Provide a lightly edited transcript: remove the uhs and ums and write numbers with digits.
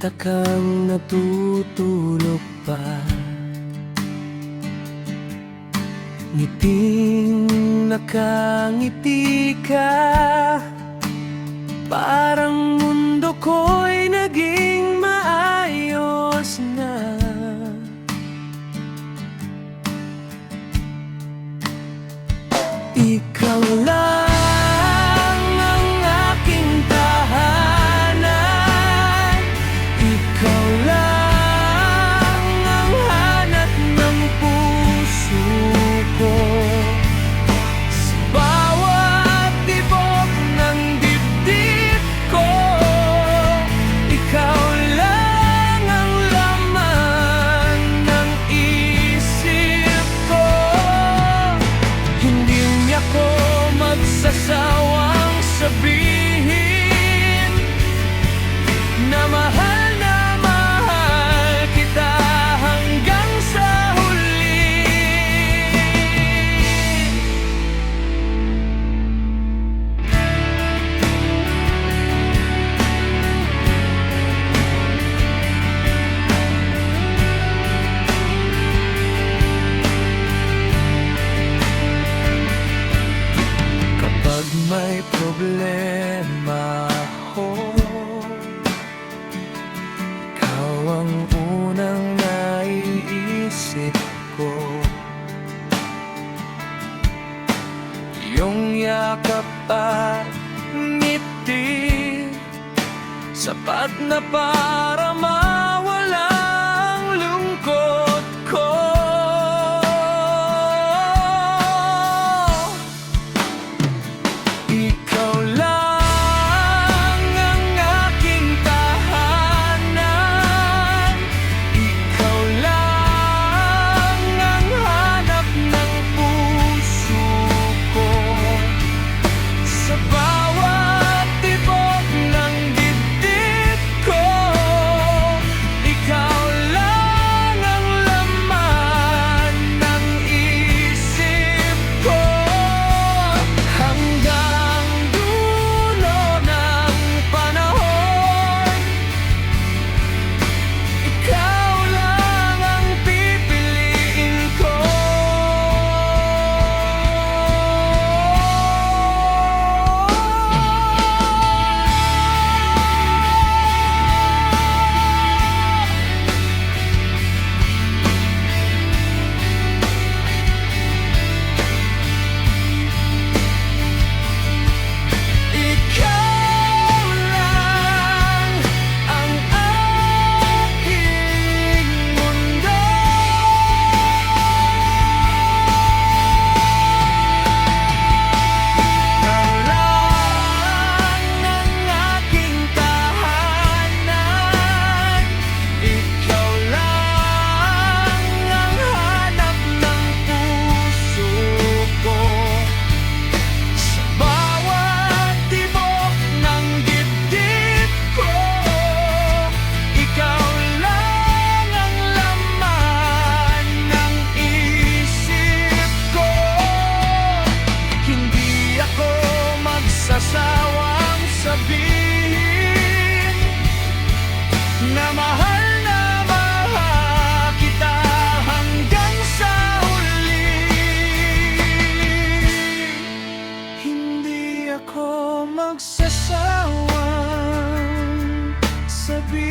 Nakita kang natutulog pa, ngiting nakangiti ka. Parang mundo ko'y naging maayos na. Ikaw lang ang aking tahanan, ikaw lang ang hanap ng puso ko. Sa bawat tibok ng dibdib ko, ikaw lang ang laman ng isip ko. Hindi niya ko magsasawang sabihin na mahal kita hanggang sa huli. Kapag may problema ako, ikaw ang unang naiisip ko. Iyong yakap at ngiti, sapat na para mawala ang lungkot ko. Ikaw lang ang aking tahanan, ikaw lang ang hanap ng puso ko. Sa bawat tibok ng dibdib ko, ikaw lang ang laman ng isip ko. Hanggang dulo ng panahon, ikaw lang ang pipiliin ko. Ikaw lang ang aking mundo. Ikaw lang ang aking tahanan, ikaw lang ang hanap ng puso ko. Sa bawat tibok ng dibdib ko, ikaw lang ang laman ng isip ko. Hindi ako magsasawang sabihin na mahal kita hanggang sa huli. Hindi ako magsasawang sabihin